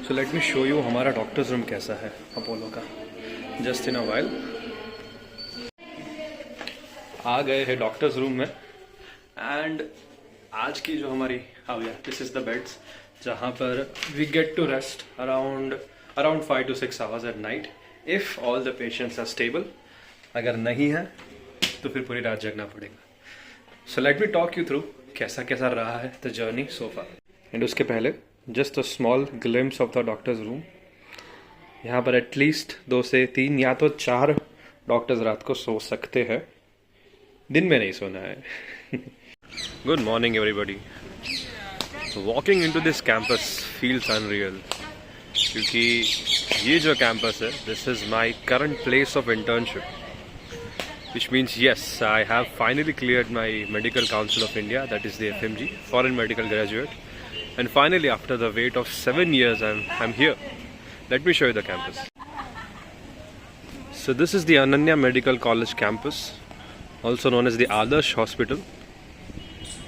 So let me show you हमारा doctors room कैसा है अपोलो का। जस्ट इन अ वाइल आ गए हैं डॉक्टर्स रूम में। एंड आज की जो हमारी दिस इज द बेड्स जहाँ पर we get to rest around 5 to 6 hours at night if all the patients are stable. अगर नहीं है तो फिर पूरी रात जगना पड़ेगा। So let me talk you through कैसा कैसा रहा है the journey so far. And उसके पहले just a small glimpse of the doctors room. यहाँ पर एटलीस्ट 2 से 3 या तो 4 डॉक्टर्स रात को सो सकते हैं, दिन में नहीं सोना है। Good morning everybody. Walking into this campus feels unreal क्योंकि ये जो कैंपस है this is my current place of internship, which means yes, I have finally cleared my Medical Council of India, that is the FMG, Foreign Medical Graduate, and finally after the wait of 7 years I'm here. Let me show you the campus. So this is the Ananya Medical College campus, also known as the Adarsh Hospital,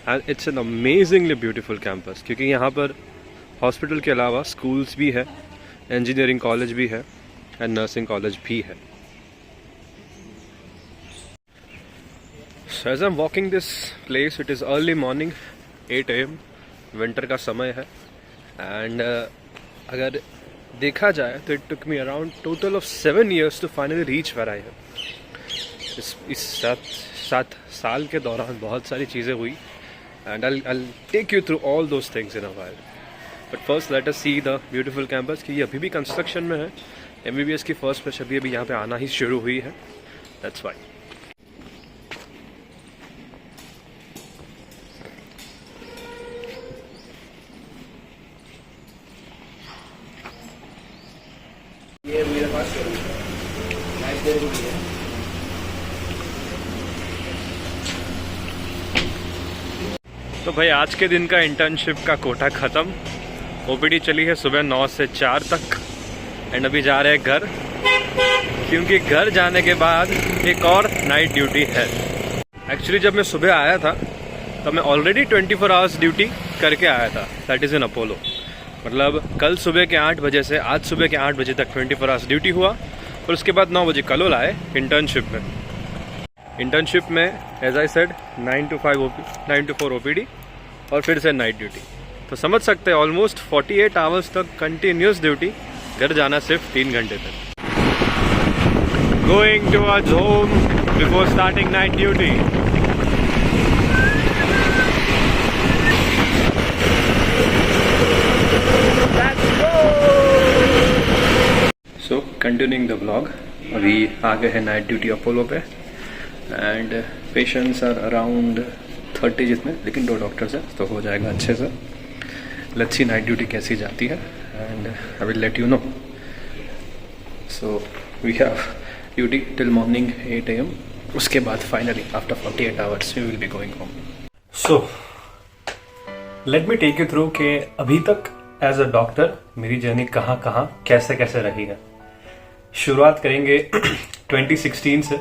and it's an amazingly beautiful campus क्योंकि यहाँ पर hospital के अलावा schools भी है, engineering college भी है and nursing college भी है। So as I'm walking this place, it is early morning, 8 AM, winter का समय है। एंड अगर देखा जाए तो it took me around total of 7 years to finally reach where I am. इस 7 साल के दौरान बहुत सारी चीज़ें हुई and I'll take you through all those things in a while. But first let us see the beautiful campus कि ये अभी भी कंस्ट्रक्शन में है। MBBS की फर्स्ट बैच अभी यहाँ पे आना ही शुरू हुई है, that's why. ये मेरे पास लाइब्रेरी भी है। तो भाई आज के दिन का इंटर्नशिप का कोटा ख़त्म। ओपीडी चली है सुबह 9 से 4 तक एंड अभी जा रहे हैं घर क्योंकि घर जाने के बाद एक और नाइट ड्यूटी है। एक्चुअली जब मैं सुबह आया था तो मैं ऑलरेडी 24 आवर्स ड्यूटी करके आया था, दैट इज़ इन अपोलो। मतलब कल सुबह के 8 बजे से आज सुबह के 8 बजे तक 24 आवर्स ड्यूटी हुआ और उसके बाद 9 बजे कल आए इंटर्नशिप में। इंटर्नशिप में as I said 9 to 4 OPD और फिर से नाइट ड्यूटी। तो समझ सकते हैं ऑलमोस्ट 48 आवर्स तक कंटिन्यूस ड्यूटी, घर जाना सिर्फ 3 घंटे तक। Going towards home before starting night duty. So continuing the vlog, अभी आ गए हैं नाइट ड्यूटी अपोलो पे एंड पेशेंट्स आर अराउंड 30 जितने, लेकिन 2 डॉक्टर्स हैं तो हो जाएगा अच्छे से। लेट्स सी नाइट ड्यूटी कैसी जाती है and I will let you know. So we have duty till morning 8 AM, उसके बाद finally after 48 hours we will be going home. So let me take you through कि अभी तक as a doctor मेरी journey कहाँ कहाँ कैसे कैसे रही है। शुरुआत करेंगे 2016 से,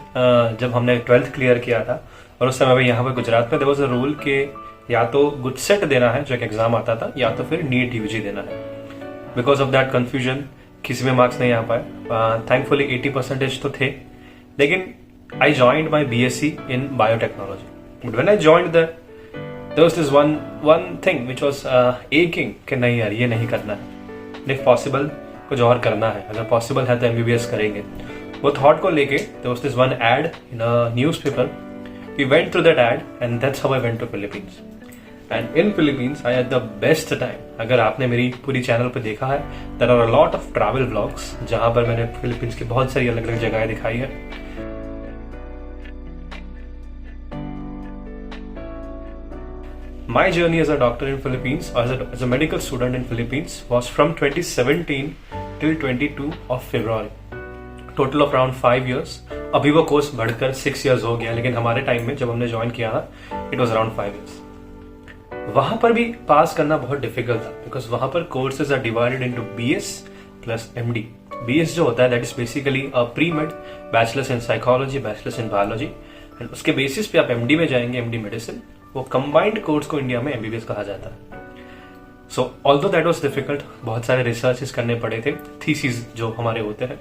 जब हमने 12th क्लियर किया था और उस समय यहाँ पर गुजरात में देयर वाज अ रूल कि या तो गुडसेट देना है जो एक एग्जाम आता था या तो फिर नीट यूजी देना है। बिकॉज ऑफ दैट कंफ्यूजन किसी में मार्क्स नहीं आ पाए। थैंकफुली 80% तो थे, लेकिन I joined my BSc in biotechnology. But when I joined there was this one thing which was aching कि नहीं यार ये नहीं करना है, इफ पॉसिबल कुछ और करना है, अगर पॉसिबल है तो MBBS करेंगे। वो थॉट को लेके there was this one ad in a newspaper. We went through that ad and that's how I went to Philippines. And in Philippines I had the best time. अगर आपने मेरी पूरी चैनल पे देखा है, there are a lot of travel vlogs जहाँ पर मैंने फिलीपींस की बहुत सारी अलग अलग जगहें दिखाई है। My journey as a doctor in Philippines, as a medical student in Philippines, was from 2017 till 22 of February. Total of around 5 years। अभी वो कोर्स बढ़कर 6 years हो गया, लेकिन हमारे टाइम में जब हमने ज्वाइन किया था इट वॉज अराउंड 5 years। वहां पर भी पास करना बहुत डिफिकल्ट था बिकॉज वहां पर courses are divided into BS plus MD। BS जो होता है that is basically a pre med, bachelors in psychology, bachelors in biology, and उसके बेसिस पे आप MD में जाएंगे, MD मेडिसिन। वो कंबाइंड कोर्स को इंडिया में MBBS कहा जाता है। So although that was difficult, बहुत सारे रिसर्चेस करने पड़े थे, थीसिस जो हमारे होते हैं।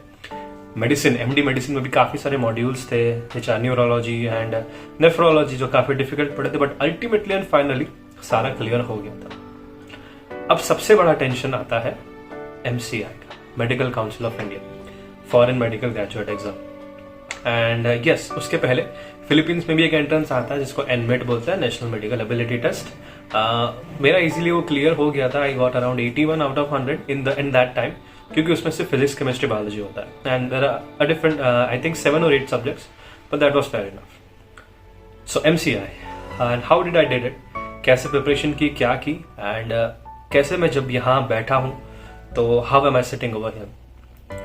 मेडिसिन, एमडी मेडिसिन में भी काफ़ी सारे मॉड्यूल्स थे, which are neurology and nephrology, जो काफ़ी डिफिकल्ट पड़े थे, बट अल्टीमेटली एंड फाइनली सारा क्लियर हो गया था। अब सबसे बड़ा टेंशन आता है MCI का, medical council of India, foreign medical graduate exam. And yes, उसके पहले फिलीपींस में भी एक एंट्रेंस आता है जिसको NMET बोलते हैं, नेशनल मेडिकल एबिलिटी टेस्ट। मेरा इजीली वो क्लियर हो गया था। I got around 81 out of 100 in that time, क्योंकि उसमें से फिजिक्स, केमिस्ट्री, बायोलॉजी होता है and there are different I think 7 or 8 subjects, but that was fair enough. So MCI and how did I did it, कैसे preparation की, क्या की, and कैसे मैं जब यहाँ बैठा हूँ तो how am I sitting over here.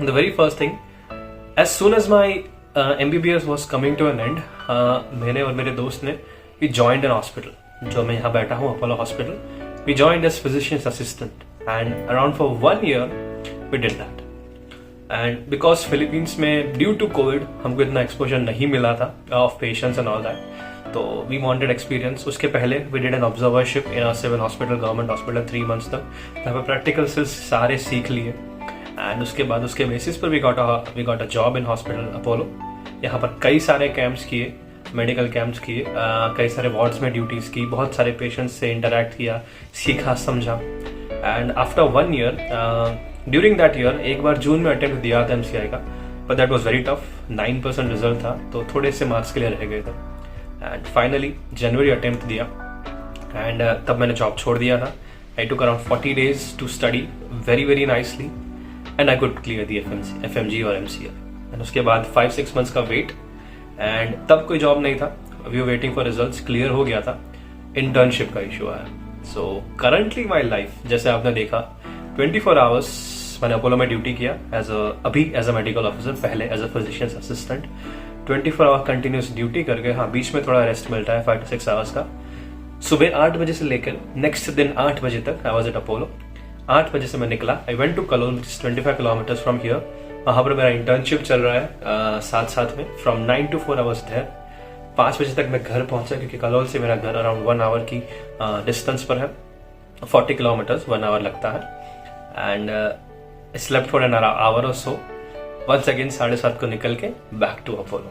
The very first thing, as soon as my MBBS was coming to an end, मैंने और मेरे दोस्त ने वी जॉइंड एन हॉस्पिटल, जो मैं यहाँ बैठा हूँ, Apollo hospital. We joined as physicians assistant and around for 1 year we did that. And because Philippines में ड्यू टू कोविड हमको इतना एक्सपोजर नहीं मिला था of patients and all that, तो वी वांटेड एक्सपीरियंस। उसके पहले we did an observership in a civil hospital, government hospital 3 months तक, यहाँ पे प्रैक्टिकल स्किल्स सारे सीख लिए। एंड उसके बाद उसके बेसिस पर we got a job in hospital Apollo. यहाँ पर कई सारे कैंप्स किए, मेडिकल कैंप्स किए, कई सारे वार्ड्स में ड्यूटीज की, बहुत सारे पेशेंट्स से इंटरेक्ट किया, सीखा, समझा। And after 1 year, during that year एक बार जून में अटेम्प्ट दिया था MCI का, but that was very tough. 9% result था, तो थोड़े से मार्क्स के लिए रह गए थे। एंड फाइनली जनवरी अटेम्प्ट दिया एंड तब मैंने जॉब छोड़ दिया था। I took around 40 days to study very nicely and I could clear the FMG और MCI। एंड उसके बाद 5-6 months का वेट, एंड तब कोई जॉब नहीं था, we were waiting for results. Clear हो गया था, इंटर्नशिप का इशू आया। सो करंटली माई लाइफ, जैसे आपने देखा, 24 hours मैंने अपोलो में ड्यूटी किया अभी एज अ मेडिकल ऑफिसर, पहले as a physicians assistant. 24 hour continuous duty करके, हाँ बीच में थोड़ा रेस्ट मिलता है 5 to 6 hours का। सुबह 8 बजे से लेकर नेक्स्ट दिन 8 बजे तक आई वॉज एट अपोलो। 8 बजे से मैं निकला, I went to Kalol which is 25 kilometers from here. वहाँ पर मेरा इंटर्नशिप चल रहा है साथ में, फ्रॉम 9 to 4 hours देयर। 5 बजे तक मैं घर पहुंचा, क्योंकि कलोल से मेरा घर अराउंड 1 hour की डिस्टेंस पर है, 40 kilometers 1 hour लगता है। And slept for an hour और सो, वंस अगेन 7:30 को निकल के बैक टू अपोलो।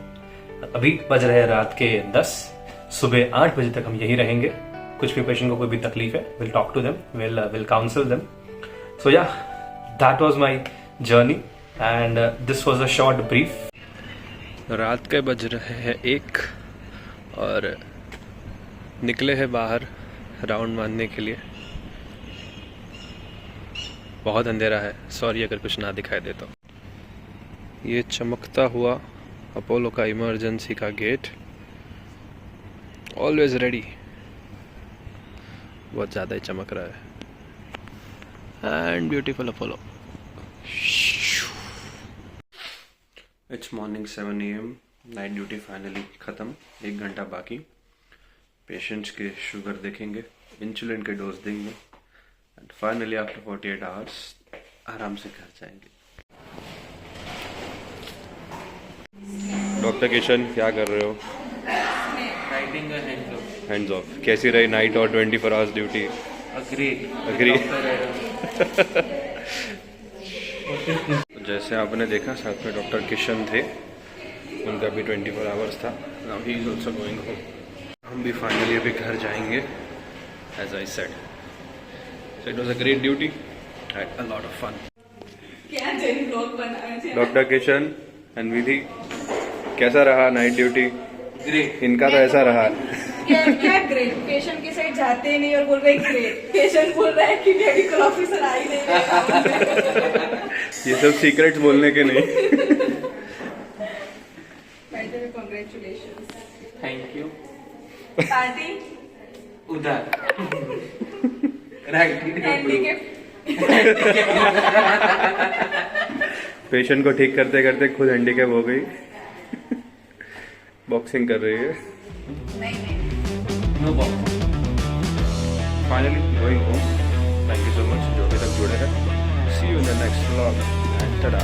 अभी बज रहे रात के 10, सुबह 8 बजे तक हम यही रहेंगे। कुछ भी पेशेंट को कोई भी तकलीफ है, will talk to them, will counsel them. So yeah, that was my journey and this was a short brief. रात के बज रहे हैं 1 और निकले हैं बाहर राउंड मारने के लिए। बहुत अंधेरा है, सॉरी अगर कुछ ना दिखाई देता। ये चमकता हुआ अपोलो का इमरजेंसी का गेट, ऑलवेज रेडी, बहुत ज़्यादा ही चमक रहा है। And beautiful Apollo. It's morning 7 AM, night duty finally ख़त्म, 1 घंटा बाकी। पेशेंट्स के शुगर देखेंगे, इंसुलिन के डोज देंगे एंड फाइनली आफ्टर 48 hours आराम से घर जाएंगे। डॉक्टर किशन, क्या कर रहे हो? Writing hands of. कैसी रही नाइट और 24 hours ड्यूटी? अग्री। जैसे आपने देखा, साथ में डॉक्टर किशन थे, उनका भी 24 hours था। Now he is also going home. हम भी फाइनली अभी घर जाएंगे, as I said. So it was a great duty, had a lot of fun. Doctor Kishan and Vidhi, कैसा रहा नाइट ड्यूटी? ग्रेट। इनका तो ऐसा रहा। क्या ग्रेट? पेशेंट के साइड जाते ही नहीं और बोल रहे ग्रेट। पेशेंट बोल रहा है कि मेडिकल ऑफिसर आ ही नहीं रहे। ये सब सीक्रेट्स बोलने के नहीं। कांग्रेचुलेशंस। Thank you. पार्टी उधर राइट। पेशेंट को ठीक करते करते खुद हैंडीकैप हो गई, बॉक्सिंग कर रही है। No box. Finally going home. Thank you so much जो अभी तक जुड़े हैं। See you in the next vlog and Tata.